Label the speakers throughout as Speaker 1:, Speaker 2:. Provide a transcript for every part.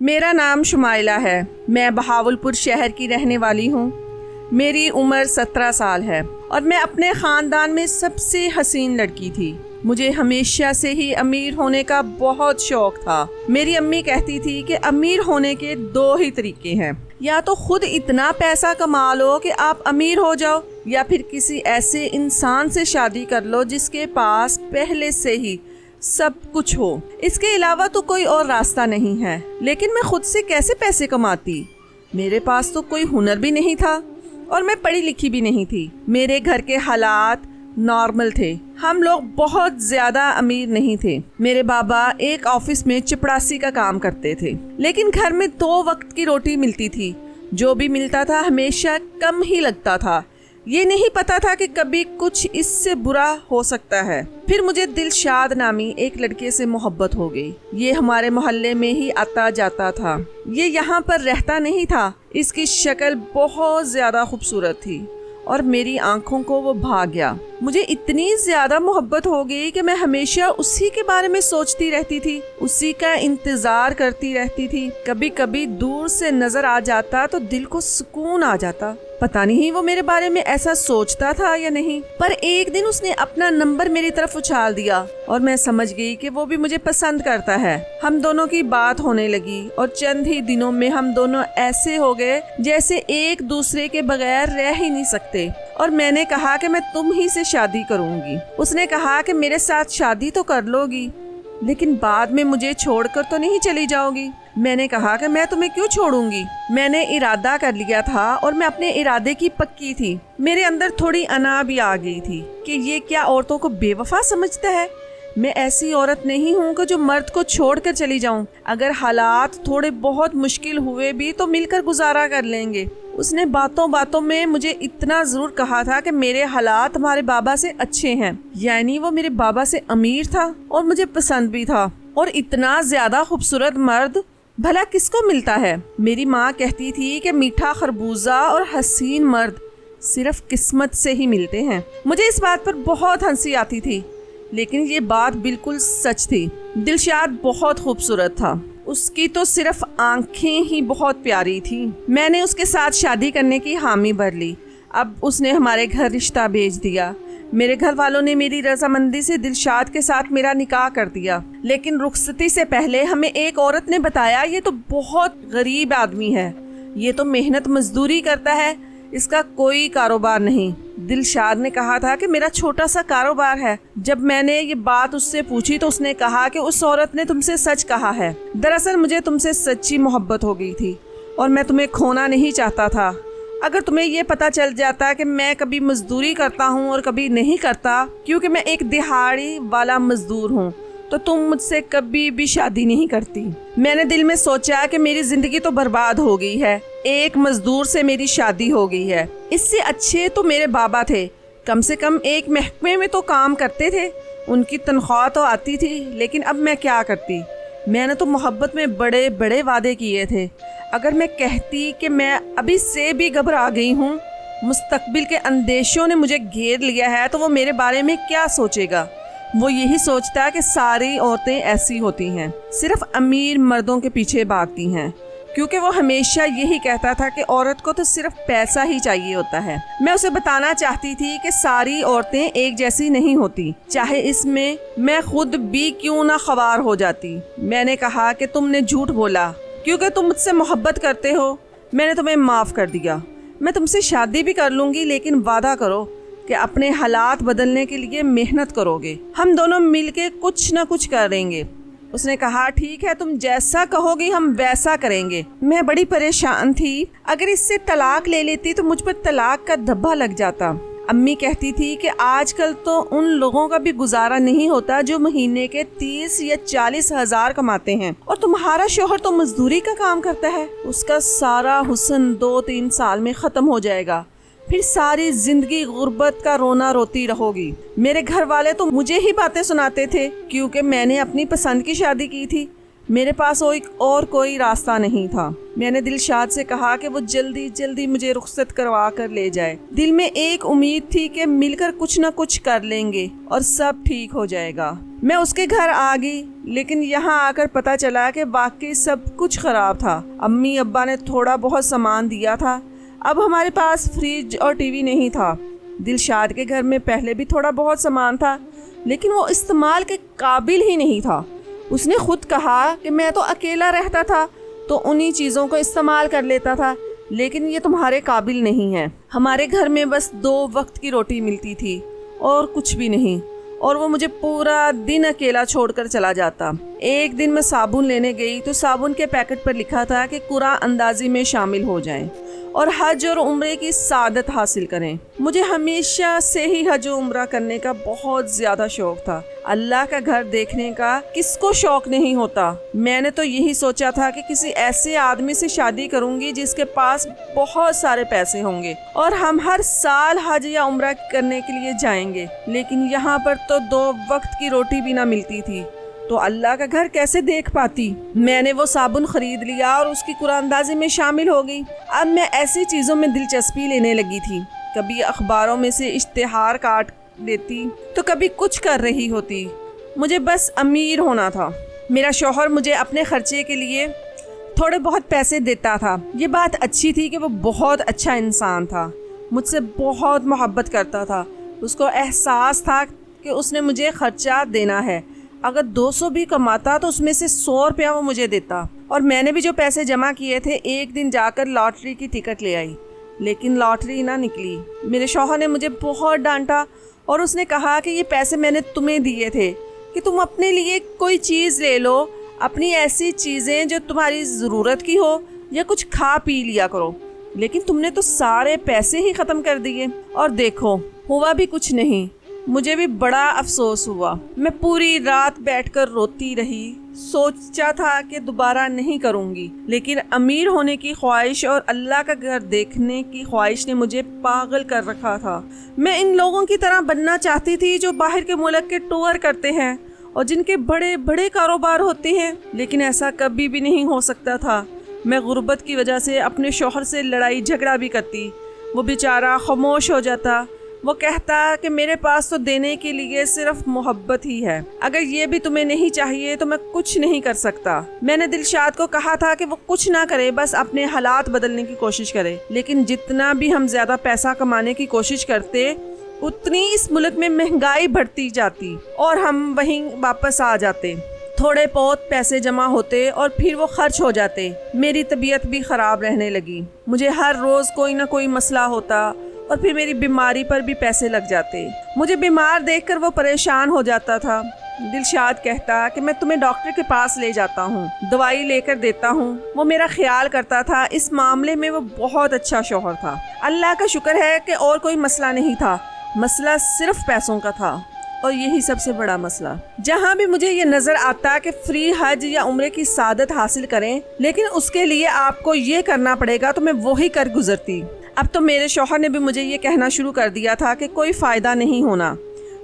Speaker 1: میرا نام شمائلہ ہے۔ میں بہاولپور شہر کی رہنے والی ہوں۔ میری عمر 17 سال ہے اور میں اپنے خاندان میں سب سے حسین لڑکی تھی۔ مجھے ہمیشہ سے ہی امیر ہونے کا بہت شوق تھا۔ میری امی کہتی تھی کہ امیر ہونے کے 2 ہی طریقے ہیں، یا تو خود اتنا پیسہ کما لو کہ آپ امیر ہو جاؤ، یا پھر کسی ایسے انسان سے شادی کر لو جس کے پاس پہلے سے ہی سب کچھ ہو۔ اس کے علاوہ تو کوئی اور راستہ نہیں ہے۔ لیکن میں خود سے کیسے پیسے کماتی؟ میرے پاس تو کوئی ہنر بھی نہیں تھا اور میں پڑھی لکھی بھی نہیں تھی۔ میرے گھر کے حالات نارمل تھے، ہم لوگ بہت زیادہ امیر نہیں تھے۔ میرے بابا ایک آفس میں چپڑاسی کا کام کرتے تھے، لیکن گھر میں 2 وقت کی روٹی ملتی تھی۔ جو بھی ملتا تھا ہمیشہ کم ہی لگتا تھا۔ یہ نہیں پتا تھا کہ کبھی کچھ اس سے برا ہو سکتا ہے۔ پھر مجھے دلشاد نامی ایک لڑکے سے محبت ہو گئی۔ یہ ہمارے محلے میں ہی آتا جاتا تھا، یہ یہاں پر رہتا نہیں تھا۔ اس کی شکل بہت زیادہ خوبصورت تھی اور میری آنکھوں کو وہ بھا گیا۔ مجھے اتنی زیادہ محبت ہو گئی کہ میں ہمیشہ اسی کے بارے میں سوچتی رہتی تھی، اسی کا انتظار کرتی رہتی تھی۔ کبھی کبھی دور سے نظر آ جاتا تو دل کو سکون آ جاتا۔ پتہ نہیں وہ میرے بارے میں ایسا سوچتا تھا یا نہیں، پر ایک دن اس نے اپنا نمبر میری طرف اچھال دیا اور میں سمجھ گئی کہ وہ بھی مجھے پسند کرتا ہے۔ ہم دونوں کی بات ہونے لگی اور چند ہی دنوں میں ہم دونوں ایسے ہو گئے جیسے ایک دوسرے کے بغیر رہ ہی نہیں سکتے۔ اور میں نے کہا کہ میں تم ہی سے شادی کروں گی۔ اس نے کہا کہ میرے ساتھ شادی تو کر لو گی، لیکن بعد میں مجھے چھوڑ کر تو نہیں چلی جاؤ گی۔ میں نے کہا کہ میں تمہیں کیوں چھوڑوں گی؟ میں نے ارادہ کر لیا تھا اور میں اپنے ارادے کی پکی تھی۔ میرے اندر تھوڑی انا بھی آ گئی تھی کہ یہ کیا عورتوں کو بے وفا سمجھتا ہے؟ میں ایسی عورت نہیں ہوں کہ جو مرد کو چھوڑ کر چلی جاؤں۔ اگر حالات تھوڑے بہت مشکل ہوئے بھی تو مل کر گزارا کر لیں گے۔ اس نے باتوں باتوں میں مجھے اتنا ضرور کہا تھا کہ میرے حالات تمہارے بابا سے اچھے ہیں، یعنی وہ میرے بابا سے امیر تھا اور مجھے پسند بھی تھا۔ اور اتنا زیادہ خوبصورت مرد بھلا کس کو ملتا ہے؟ میری ماں کہتی تھی کہ میٹھا خربوزہ اور حسین مرد صرف قسمت سے ہی ملتے ہیں۔ مجھے اس بات پر بہت ہنسی آتی تھی، لیکن یہ بات بالکل سچ تھی۔ دلشاد بہت خوبصورت تھا، اس کی تو صرف آنکھیں ہی بہت پیاری تھیں۔ میں نے اس کے ساتھ شادی کرنے کی حامی بھر لی۔ اب اس نے ہمارے گھر رشتہ بھیج دیا۔ میرے گھر والوں نے میری رضامندی سے دلشاد کے ساتھ میرا نکاح کر دیا، لیکن رخصتی سے پہلے ہمیں ایک عورت نے بتایا یہ تو بہت غریب آدمی ہے، یہ تو محنت مزدوری کرتا ہے، اس کا کوئی کاروبار نہیں۔ دلشاد نے کہا تھا کہ میرا چھوٹا سا کاروبار ہے۔ جب میں نے یہ بات اس سے پوچھی تو اس نے کہا کہ اس عورت نے تم سے سچ کہا ہے۔ دراصل مجھے تم سے سچی محبت ہو گئی تھی اور میں تمہیں کھونا نہیں چاہتا تھا۔ اگر تمہیں یہ پتہ چل جاتا کہ میں کبھی مزدوری کرتا ہوں اور کبھی نہیں کرتا، کیونکہ میں ایک دہاڑی والا مزدور ہوں، تو تم مجھ سے کبھی بھی شادی نہیں کرتی۔ میں نے دل میں سوچا کہ میری زندگی تو برباد ہو گئی ہے، ایک مزدور سے میری شادی ہو گئی ہے۔ اس سے اچھے تو میرے بابا تھے، کم سے کم ایک محکمے میں تو کام کرتے تھے، ان کی تنخواہ تو آتی تھی۔ لیکن اب میں کیا کرتی؟ میں نے تو محبت میں بڑے بڑے وعدے کیے تھے۔ اگر میں کہتی کہ میں ابھی سے بھی گھبرا گئی ہوں، مستقبل کے اندیشوں نے مجھے گھیر لیا ہے، تو وہ میرے بارے میں کیا سوچے گا؟ وہ یہی سوچتا ہے کہ ساری عورتیں ایسی ہوتی ہیں، صرف امیر مردوں کے پیچھے بھاگتی ہیں، کیونکہ وہ ہمیشہ یہی کہتا تھا کہ عورت کو تو صرف پیسہ ہی چاہیے ہوتا ہے۔ میں اسے بتانا چاہتی تھی کہ ساری عورتیں ایک جیسی نہیں ہوتی، چاہے اس میں خود بھی کیوں نہ خوار ہو جاتی۔ میں نے کہا کہ تم نے جھوٹ بولا، کیونکہ تم مجھ سے محبت کرتے ہو۔ میں نے تمہیں معاف کر دیا، میں تم سے شادی بھی کر لوں گی، لیکن وعدہ کرو کہ اپنے حالات بدلنے کے لیے محنت کرو گے، ہم دونوں مل کے کچھ نہ کچھ کریں گے۔ اس نے کہا ٹھیک ہے، تم جیسا کہو گی ہم ویسا کریں گے۔ میں بڑی پریشان تھی، اگر اس سے طلاق لے لیتی تو مجھ پر طلاق کا دھبا لگ جاتا۔ امی کہتی تھی کہ آج کل تو ان لوگوں کا بھی گزارا نہیں ہوتا جو مہینے کے 30 یا 40 ہزار کماتے ہیں، اور تمہارا شوہر تو مزدوری کا کام کرتا ہے، اس کا سارا حسن 2-3 سال میں ختم ہو جائے گا، پھر ساری زندگی غربت کا رونا روتی رہو گی۔ میرے گھر والے تو مجھے ہی باتیں سناتے تھے، کیونکہ میں نے اپنی پسند کی شادی کی تھی۔ میرے پاس اور کوئی راستہ نہیں تھا۔ میں نے دلشاد سے کہا کہ وہ جلدی جلدی مجھے رخصت کروا کر لے جائے۔ دل میں ایک امید تھی کہ مل کر کچھ نہ کچھ کر لیں گے اور سب ٹھیک ہو جائے گا۔ میں اس کے گھر آ گئی، لیکن یہاں آ کر پتہ چلا کہ واقعی سب کچھ خراب تھا۔ امی ابا نے تھوڑا بہت سامان دیا تھا۔ اب ہمارے پاس فریج اور ٹی وی نہیں تھا۔ دلشاد کے گھر میں پہلے بھی تھوڑا بہت سامان تھا، لیکن وہ استعمال کے قابل ہی نہیں تھا۔ اس نے خود کہا کہ میں تو اکیلا رہتا تھا تو انہی چیزوں کو استعمال کر لیتا تھا، لیکن یہ تمہارے قابل نہیں ہے۔ ہمارے گھر میں بس 2 وقت کی روٹی ملتی تھی اور کچھ بھی نہیں، اور وہ مجھے پورا دن اکیلا چھوڑ کر چلا جاتا۔ ایک دن میں صابن لینے گئی تو صابن کے پیکٹ پر لکھا تھا کہ قرعہ اندازی میں شامل ہو جائیں اور حج اور عمرے کی سعادت حاصل کریں۔ مجھے ہمیشہ سے ہی حج و عمرہ کرنے کا بہت زیادہ شوق تھا۔ اللہ کا گھر دیکھنے کا کس کو شوق نہیں ہوتا۔ میں نے تو یہی سوچا تھا کہ کسی ایسے آدمی سے شادی کروں گی جس کے پاس بہت سارے پیسے ہوں گے اور ہم ہر سال حج یا عمرہ کرنے کے لیے جائیں گے، لیکن یہاں پر تو 2 وقت کی روٹی بھی نہ ملتی تھی، تو اللہ کا گھر کیسے دیکھ پاتی۔ میں نے وہ صابن خرید لیا اور اس کی قرعہ اندازی میں شامل ہو گئی۔ اب میں ایسی چیزوں میں دلچسپی لینے لگی تھی۔ کبھی اخباروں میں سے اشتہار کاٹ دیتی تو کبھی کچھ کر رہی ہوتی۔ مجھے بس امیر ہونا تھا۔ میرا شوہر مجھے اپنے خرچے کے لیے تھوڑے بہت پیسے دیتا تھا۔ یہ بات اچھی تھی کہ وہ بہت اچھا انسان تھا، مجھ سے بہت محبت کرتا تھا۔ اس کو احساس تھا کہ اس نے مجھے خرچہ دینا ہے۔ اگر 200 بھی کماتا تو اس میں سے 100 روپیہ وہ مجھے دیتا، اور میں نے بھی جو پیسے جمع کیے تھے ایک دن جا کر لاٹری کی ٹکٹ لے آئی، لیکن لاٹری نہ نکلی۔ میرے شوہر نے مجھے بہت ڈانٹا اور اس نے کہا کہ یہ پیسے میں نے تمہیں دیے تھے کہ تم اپنے لیے کوئی چیز لے لو، اپنی ایسی چیزیں جو تمہاری ضرورت کی ہو، یا کچھ کھا پی لیا کرو، لیکن تم نے تو سارے پیسے ہی ختم کر دیے، اور دیکھو ہوا بھی کچھ نہیں۔ مجھے بھی بڑا افسوس ہوا۔ میں پوری رات بیٹھ کر روتی رہی۔ سوچا تھا کہ دوبارہ نہیں کروں گی، لیکن امیر ہونے کی خواہش اور اللہ کا گھر دیکھنے کی خواہش نے مجھے پاگل کر رکھا تھا۔ میں ان لوگوں کی طرح بننا چاہتی تھی جو باہر کے ملک کے ٹور کرتے ہیں اور جن کے بڑے بڑے کاروبار ہوتے ہیں، لیکن ایسا کبھی بھی نہیں ہو سکتا تھا۔ میں غربت کی وجہ سے اپنے شوہر سے لڑائی جھگڑا بھی کرتی، وہ بیچارہ خاموش ہو جاتا۔ وہ کہتا کہ میرے پاس تو دینے کے لیے صرف محبت ہی ہے، اگر یہ بھی تمہیں نہیں چاہیے تو میں کچھ نہیں کر سکتا۔ میں نے دلشاد کو کہا تھا کہ وہ کچھ نہ کرے، بس اپنے حالات بدلنے کی کوشش کرے، لیکن جتنا بھی ہم زیادہ پیسہ کمانے کی کوشش کرتے اتنی اس ملک میں مہنگائی بڑھتی جاتی اور ہم وہیں واپس آ جاتے۔ تھوڑے بہت پیسے جمع ہوتے اور پھر وہ خرچ ہو جاتے۔ میری طبیعت بھی خراب رہنے لگی، مجھے ہر روز کوئی نہ کوئی مسئلہ ہوتا اور پھر میری بیماری پر بھی پیسے لگ جاتے۔ مجھے بیمار دیکھ کر وہ پریشان ہو جاتا تھا۔ دلشاد کہتا کہ میں تمہیں ڈاکٹر کے پاس لے جاتا ہوں، دوائی لے کر دیتا ہوں۔ وہ میرا خیال کرتا تھا۔ اس معاملے میں وہ بہت اچھا شوہر تھا۔ اللہ کا شکر ہے کہ اور کوئی مسئلہ نہیں تھا، مسئلہ صرف پیسوں کا تھا، اور یہی سب سے بڑا مسئلہ۔ جہاں بھی مجھے یہ نظر آتا کہ فری حج یا عمرے کی سعادت حاصل کریں، لیکن اس کے لیے آپ کو یہ کرنا پڑے گا، تو میں وہی کر گزرتی۔ اب تو میرے شوہر نے بھی مجھے یہ کہنا شروع کر دیا تھا کہ کوئی فائدہ نہیں ہونا،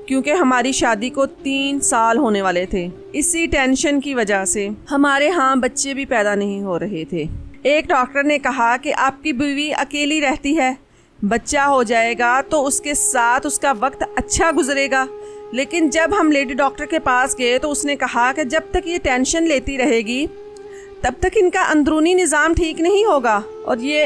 Speaker 1: کیونکہ ہماری شادی کو 3 سال ہونے والے تھے۔ اسی ٹینشن کی وجہ سے ہمارے ہاں بچے بھی پیدا نہیں ہو رہے تھے۔ ایک ڈاکٹر نے کہا کہ آپ کی بیوی اکیلی رہتی ہے، بچہ ہو جائے گا تو اس کے ساتھ اس کا وقت اچھا گزرے گا۔ لیکن جب ہم لیڈی ڈاکٹر کے پاس گئے تو اس نے کہا کہ جب تک یہ ٹینشن لیتی رہے گی تب تک ان کا اندرونی نظام ٹھیک نہیں ہوگا اور یہ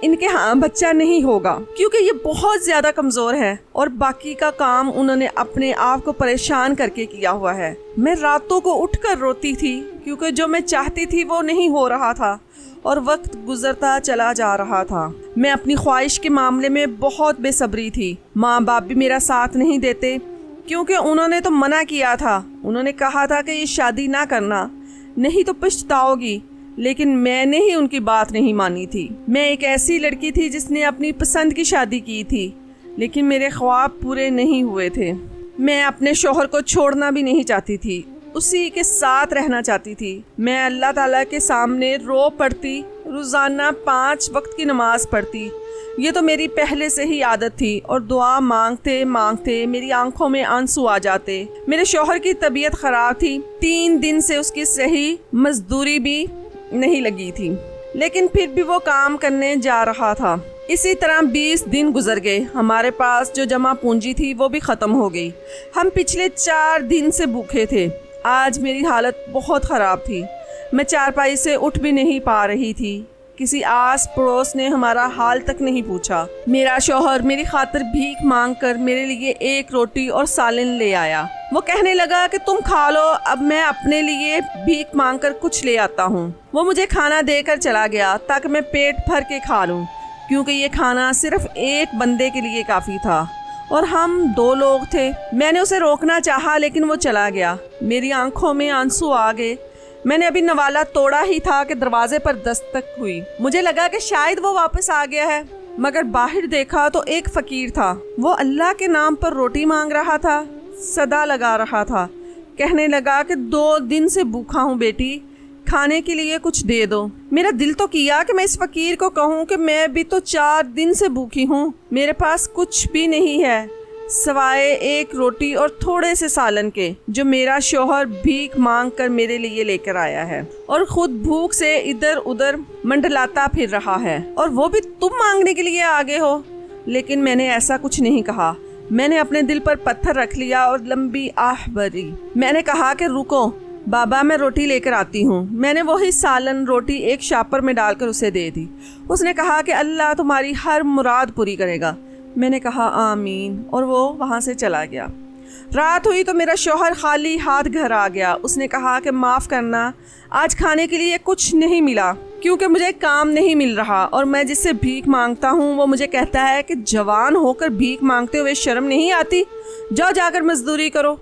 Speaker 1: ان کے ہاں بچہ نہیں ہوگا، کیونکہ یہ بہت زیادہ کمزور ہے اور باقی کا کام انہوں نے اپنے آپ کو پریشان کر کے کیا ہوا ہے۔ میں راتوں کو اٹھ کر روتی تھی کیونکہ جو میں چاہتی تھی وہ نہیں ہو رہا تھا اور وقت گزرتا چلا جا رہا تھا۔ میں اپنی خواہش کے معاملے میں بہت بے صبری تھی۔ ماں باپ بھی میرا ساتھ نہیں دیتے کیونکہ انہوں نے تو منع کیا تھا، انہوں نے کہا تھا کہ یہ شادی نہ کرنا، نہیں تو پچھتاؤ گی، لیکن میں نے ہی ان کی بات نہیں مانی تھی۔ میں ایک ایسی لڑکی تھی جس نے اپنی پسند کی شادی کی تھی، لیکن میرے خواب پورے نہیں ہوئے تھے۔ میں اپنے شوہر کو چھوڑنا بھی نہیں چاہتی تھی، اسی کے ساتھ رہنا چاہتی تھی۔ میں اللہ تعالیٰ کے سامنے رو پڑتی، روزانہ 5 وقت کی نماز پڑھتی، یہ تو میری پہلے سے ہی عادت تھی اور دعا مانگتے مانگتے میری آنکھوں میں آنسو آ جاتے۔ میرے شوہر کی طبیعت خراب تھی، 3 دن سے اس کی صحیح مزدوری بھی نہیں لگی تھی، لیکن پھر بھی وہ کام کرنے جا رہا تھا۔ اسی طرح 20 دن گزر گئے، ہمارے پاس جو جمع پونجی تھی وہ بھی ختم ہو گئی۔ ہم پچھلے 4 دن سے بھوکے تھے۔ آج میری حالت بہت خراب تھی، میں چارپائی سے اٹھ بھی نہیں پا رہی تھی۔ کسی آس پڑوس نے ہمارا حال تک نہیں پوچھا۔ میرا شوہر میری خاطر بھیک مانگ کر میرے لیے 1 روٹی اور سالن لے آیا۔ وہ کہنے لگا کہ تم کھا لو، اب میں اپنے لیے بھیک مانگ کر کچھ لے آتا ہوں۔ وہ مجھے کھانا دے کر چلا گیا تاکہ میں پیٹ بھر کے کھا لوں، کیونکہ یہ کھانا صرف 1 بندے کے لیے کافی تھا اور ہم 2 لوگ تھے۔ میں نے اسے روکنا چاہا لیکن وہ چلا گیا۔ میری آنکھوں میں آنسو آ گئے۔ میں نے ابھی نوالا توڑا ہی تھا کہ دروازے پر دستک ہوئی۔ مجھے لگا کہ شاید وہ واپس آ گیا ہے، مگر باہر دیکھا تو ایک فقیر تھا۔ وہ اللہ کے نام پر روٹی مانگ رہا تھا، صدا لگا رہا تھا، کہنے لگا کہ 2 دن سے بھوکا ہوں بیٹی، کھانے کے لیے کچھ دے دو۔ میرا دل تو کیا کہ میں اس فقیر کو کہوں کہ میں بھی تو 4 دن سے بھوکی ہوں، میرے پاس کچھ بھی نہیں ہے سوائے 1 روٹی اور تھوڑے سے سالن کے، جو میرا شوہر بھیک مانگ کر میرے لیے لے کر آیا ہے اور خود بھوک سے ادھر ادھر منڈلاتا پھر رہا ہے، اور وہ بھی تم مانگنے کے لیے آگے ہو۔ لیکن میں نے ایسا کچھ نہیں کہا۔ میں نے اپنے دل پر پتھر رکھ لیا اور لمبی آہ بھری۔ میں نے کہا کہ رکو بابا، میں روٹی لے کر آتی ہوں۔ میں نے وہی سالن روٹی ایک شاپر میں ڈال کر اسے دے دی۔ اس نے کہا کہ اللہ تمہاری ہر مراد پوری کرے گا۔ میں نے کہا آمین، اور وہ وہاں سے چلا گیا۔ رات ہوئی تو میرا شوہر خالی ہاتھ گھر آ گیا۔ اس نے کہا کہ معاف کرنا، آج کھانے کے لیے کچھ نہیں ملا کیونکہ مجھے کام نہیں مل رہا، اور میں جس سے بھیک مانگتا ہوں وہ مجھے کہتا ہے کہ جوان ہو کر بھیک مانگتے ہوئے شرم نہیں آتی، جاؤ جا کر مزدوری کرو۔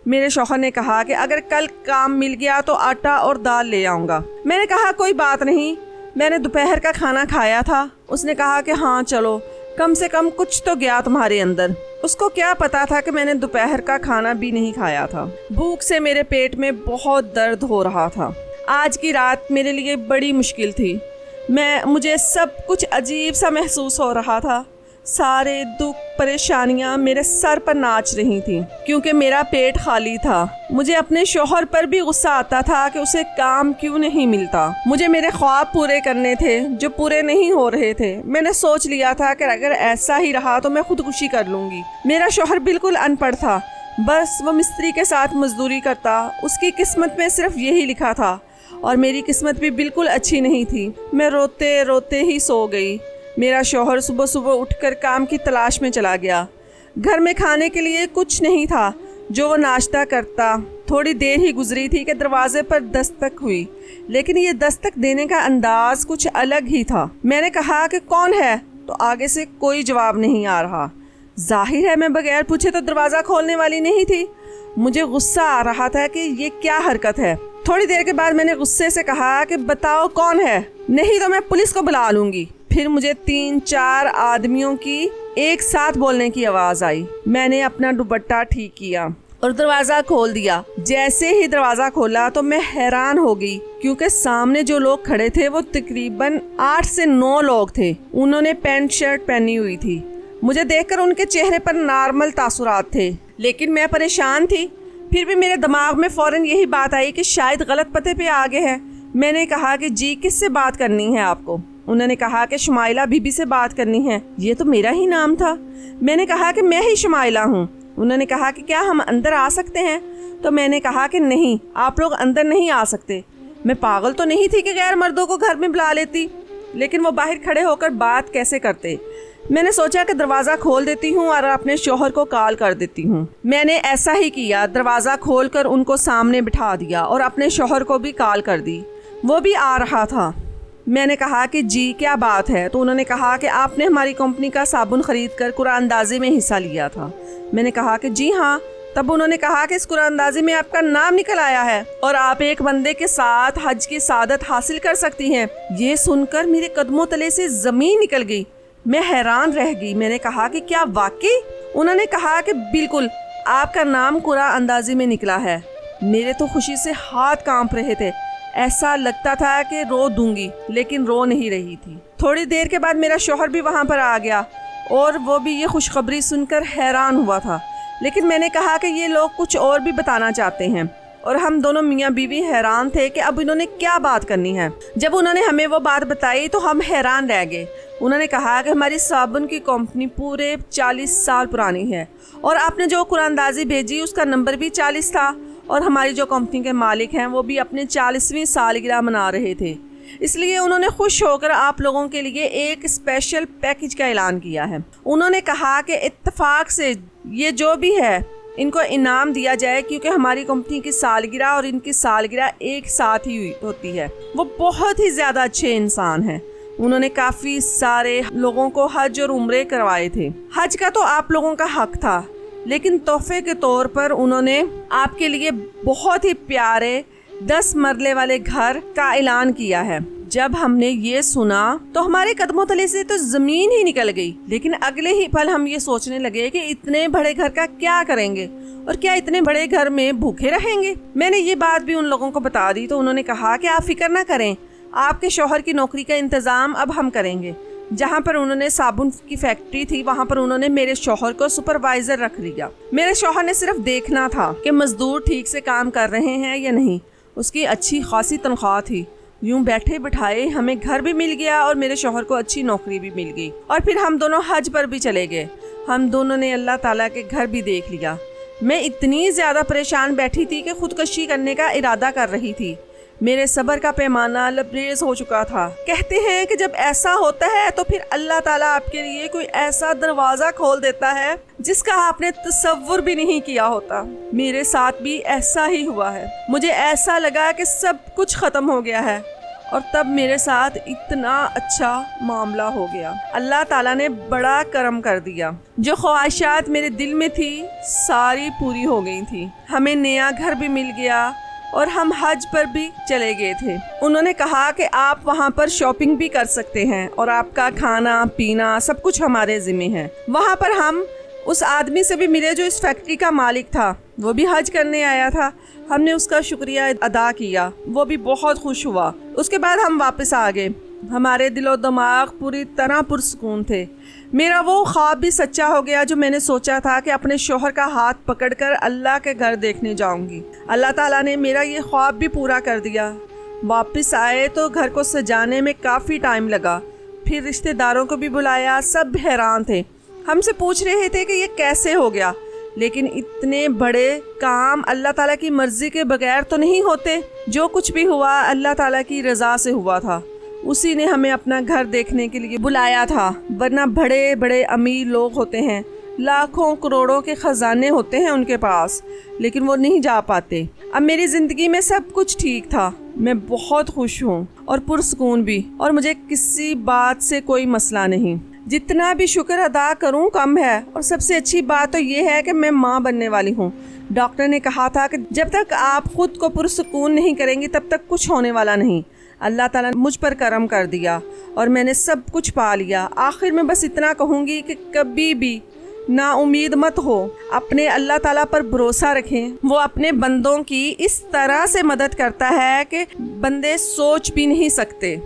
Speaker 1: میرے شوہر نے کہا کہ اگر کل کام مل گیا تو آٹا اور دال لے آؤں گا۔ میں نے کہا کوئی بات نہیں، میں نے دوپہر کا کھانا کھایا تھا۔ اس نے کہا کہ ہاں چلو، کم سے کم کچھ تو گیا تمہارے اندر۔ اس کو کیا پتا تھا کہ میں نے دوپہر کا کھانا بھی نہیں کھایا تھا۔ بھوک سے میرے پیٹ میں بہت درد ہو رہا تھا۔ آج کی رات میرے لیے بڑی مشکل تھی۔ مجھے سب کچھ عجیب سا محسوس ہو رہا تھا۔ سارے دکھ پریشانیاں میرے سر پر ناچ رہی تھیں کیونکہ میرا پیٹ خالی تھا۔ مجھے اپنے شوہر پر بھی غصہ آتا تھا کہ اسے کام کیوں نہیں ملتا۔ مجھے میرے خواب پورے کرنے تھے جو پورے نہیں ہو رہے تھے۔ میں نے سوچ لیا تھا کہ اگر ایسا ہی رہا تو میں خودکشی کر لوں گی۔ میرا شوہر بالکل ان پڑھ تھا، بس وہ مستری کے ساتھ مزدوری کرتا۔ اس کی قسمت میں صرف یہی لکھا تھا، اور میری قسمت بھی بالکل اچھی نہیں تھی۔ میں روتے روتے ہی سو گئی۔ میرا شوہر صبح صبح اٹھ کر کام کی تلاش میں چلا گیا۔ گھر میں کھانے کے لیے کچھ نہیں تھا جو وہ ناشتہ کرتا۔ تھوڑی دیر ہی گزری تھی کہ دروازے پر دستک ہوئی، لیکن یہ دستک دینے کا انداز کچھ الگ ہی تھا۔ میں نے کہا کہ کون ہے، تو آگے سے کوئی جواب نہیں آ رہا۔ ظاہر ہے میں بغیر پوچھے تو دروازہ کھولنے والی نہیں تھی۔ مجھے غصہ آ رہا تھا کہ یہ کیا حرکت ہے۔ تھوڑی دیر کے بعد میں نے غصے سے کہا کہ بتاؤ کون ہے، نہیں تو میں پولیس کو بلا لوں گی۔ پھر مجھے 3-4 آدمیوں کی ایک ساتھ بولنے کی آواز آئی۔ میں نے اپنا دوپٹہ ٹھیک کیا اور دروازہ کھول دیا۔ جیسے ہی دروازہ کھولا تو میں حیران ہو گئی کیونکہ سامنے جو لوگ کھڑے تھے وہ تقریباً 8 سے 9 لوگ تھے۔ انہوں نے پینٹ شرٹ پہنی ہوئی تھی۔ مجھے دیکھ کر ان کے چہرے پر نارمل تاثرات تھے، لیکن میں پریشان تھی۔ پھر بھی میرے دماغ میں فوراً یہی بات آئی کہ شاید غلط پتے پہ آگے ہے۔ میں نے کہا کہ جی کس سے بات کرنی ہے آپ کو؟ انہوں نے کہا کہ شمائلہ بی بی سے بات کرنی ہے۔ یہ تو میرا ہی نام تھا۔ میں نے کہا کہ میں ہی شمائلہ ہوں۔ انہوں نے کہا کہ کیا ہم اندر آ سکتے ہیں؟ تو میں نے کہا کہ نہیں، آپ لوگ اندر نہیں آ سکتے۔ میں پاگل تو نہیں تھی کہ غیر مردوں کو گھر میں بلا لیتی، لیکن وہ باہر کھڑے ہو کر بات کیسے کرتے؟ میں نے سوچا کہ دروازہ کھول دیتی ہوں اور اپنے شوہر کو کال کر دیتی ہوں۔ میں نے ایسا ہی کیا، دروازہ کھول کر ان کو سامنے بٹھا دیا اور اپنے شوہر کو بھی کال کر دی۔ وہ بھی آ رہا تھا۔ میں نے کہا کہ جی کیا بات ہے؟ تو انہوں نے کہا کہ آپ نے ہماری کمپنی کا صابن خرید کر قرآن اندازی میں حصہ لیا تھا۔ میں نے کہا کہ جی ہاں۔ تب انہوں نے کہا کہ اس قرآن اندازی میں آپ کا نام نکل آیا ہے اور آپ ایک بندے کے ساتھ حج کی سعادت حاصل کر سکتی ہیں۔ یہ سن کر میرے قدموں تلے سے زمین نکل گئی۔ میں حیران رہ گئی۔ میں نے کہا کہ کیا واقعی؟ انہوں نے کہا کہ بالکل، آپ کا نام قرآن اندازی میں نکلا ہے۔ میرے تو خوشی سے ہاتھ کانپ رہے تھے۔ ایسا لگتا تھا کہ رو دوں گی، لیکن رو نہیں رہی تھی۔ تھوڑی دیر کے بعد میرا شوہر بھی وہاں پر آ گیا اور وہ بھی یہ خوشخبری سن کر حیران ہوا تھا، لیکن میں نے کہا کہ یہ لوگ کچھ اور بھی بتانا چاہتے ہیں، اور ہم دونوں میاں بیوی حیران تھے کہ اب انہوں نے کیا بات کرنی ہے۔ جب انہوں نے ہمیں وہ بات بتائی تو ہم حیران رہ گئے۔ انہوں نے کہا کہ ہماری صابن کی کمپنی پورے 40 سال پرانی ہے، اور آپ نے جو قرآن دازی بھیجی اس کا نمبر بھی 40 تھا، اور ہماری جو کمپنی کے مالک ہیں وہ بھی اپنے 40ویں سالگرہ منا رہے تھے، اس لیے انہوں نے خوش ہو کر آپ لوگوں کے لیے ایک اسپیشل پیکج کا اعلان کیا ہے۔ انہوں نے کہا کہ اتفاق سے یہ جو بھی ہے ان کو انعام دیا جائے، کیونکہ ہماری کمپنی کی سالگرہ اور ان کی سالگرہ ایک ساتھ ہی ہوتی ہے۔ وہ بہت ہی زیادہ اچھے انسان ہیں۔ انہوں نے کافی سارے لوگوں کو حج اور عمرے کروائے تھے۔ حج کا تو آپ لوگوں کا حق تھا، لیکن تحفے کے طور پر انہوں نے آپ کے لیے بہت ہی پیارے 10 مرلے والے گھر کا اعلان کیا ہے۔ جب ہم نے یہ سنا تو ہمارے قدموں تلے سے تو زمین ہی نکل گئی، لیکن اگلے ہی پل ہم یہ سوچنے لگے کہ اتنے بڑے گھر کا کیا کریں گے، اور کیا اتنے بڑے گھر میں بھوکے رہیں گے۔ میں نے یہ بات بھی ان لوگوں کو بتا دی تو انہوں نے کہا کہ آپ فکر نہ کریں، آپ کے شوہر کی نوکری کا انتظام اب ہم کریں گے۔ جہاں پر انہوں نے صابن کی فیکٹری تھی وہاں پر انہوں نے میرے شوہر کو سپروائزر رکھ لیا۔ میرے شوہر نے صرف دیکھنا تھا کہ مزدور ٹھیک سے کام کر رہے ہیں یا نہیں۔ اس کی اچھی خاصی تنخواہ تھی۔ یوں بیٹھے بٹھائے ہمیں گھر بھی مل گیا اور میرے شوہر کو اچھی نوکری بھی مل گئی، اور پھر ہم دونوں حج پر بھی چلے گئے۔ ہم دونوں نے اللہ تعالیٰ کے گھر بھی دیکھ لیا۔ میں اتنی زیادہ پریشان بیٹھی تھی کہ خودکشی کرنے کا ارادہ کر رہی تھی۔ میرے صبر کا پیمانہ لبریز ہو چکا تھا۔ کہتے ہیں کہ جب ایسا ہوتا ہے تو پھر اللہ تعالیٰ آپ کے لیے کوئی ایسا دروازہ کھول دیتا ہے جس کا آپ نے تصور بھی نہیں کیا ہوتا۔ میرے ساتھ بھی ایسا ہی ہوا ہے۔ مجھے ایسا لگا کہ سب کچھ ختم ہو گیا ہے، اور تب میرے ساتھ اتنا اچھا معاملہ ہو گیا۔ اللہ تعالیٰ نے بڑا کرم کر دیا۔ جو خواہشات میرے دل میں تھی ساری پوری ہو گئی تھی۔ ہمیں نیا گھر بھی مل گیا اور ہم حج پر بھی چلے گئے تھے۔ انہوں نے کہا کہ آپ وہاں پر شاپنگ بھی کر سکتے ہیں اور آپ کا کھانا پینا سب کچھ ہمارے ذمہ ہے۔ وہاں پر ہم اس آدمی سے بھی ملے جو اس فیکٹری کا مالک تھا، وہ بھی حج کرنے آیا تھا۔ ہم نے اس کا شکریہ ادا کیا، وہ بھی بہت خوش ہوا۔ اس کے بعد ہم واپس آ گئے۔ ہمارے دل و دماغ پوری طرح پرسکون تھے۔ میرا وہ خواب بھی سچا ہو گیا جو میں نے سوچا تھا کہ اپنے شوہر کا ہاتھ پکڑ کر اللہ کے گھر دیکھنے جاؤں گی۔ اللہ تعالیٰ نے میرا یہ خواب بھی پورا کر دیا۔ واپس آئے تو گھر کو سجانے میں کافی ٹائم لگا، پھر رشتہ داروں کو بھی بلایا۔ سب حیران تھے، ہم سے پوچھ رہے تھے کہ یہ کیسے ہو گیا، لیکن اتنے بڑے کام اللہ تعالیٰ کی مرضی کے بغیر تو نہیں ہوتے۔ جو کچھ بھی ہوا اللہ تعالیٰ کی رضا سے ہوا تھا۔ اسی نے ہمیں اپنا گھر دیکھنے کے لیے بلایا تھا، ورنہ بڑے بڑے امیر لوگ ہوتے ہیں، لاکھوں کروڑوں کے خزانے ہوتے ہیں ان کے پاس، لیکن وہ نہیں جا پاتے۔ اب میری زندگی میں سب کچھ ٹھیک تھا، میں بہت خوش ہوں اور پرسکون بھی، اور مجھے کسی بات سے کوئی مسئلہ نہیں۔ جتنا بھی شکر ادا کروں کم ہے، اور سب سے اچھی بات تو یہ ہے کہ میں ماں بننے والی ہوں۔ ڈاکٹر نے کہا تھا کہ جب تک آپ خود کو پرسکون نہیں کریں گی تب تک کچھ ہونے والا نہیں۔ اللہ تعالیٰ نے مجھ پر کرم کر دیا اور میں نے سب کچھ پا لیا۔ آخر میں بس اتنا کہوں گی کہ کبھی بھی نا امید مت ہو، اپنے اللہ تعالیٰ پر بھروسہ رکھیں۔ وہ اپنے بندوں کی اس طرح سے مدد کرتا ہے کہ بندے سوچ بھی نہیں سکتے۔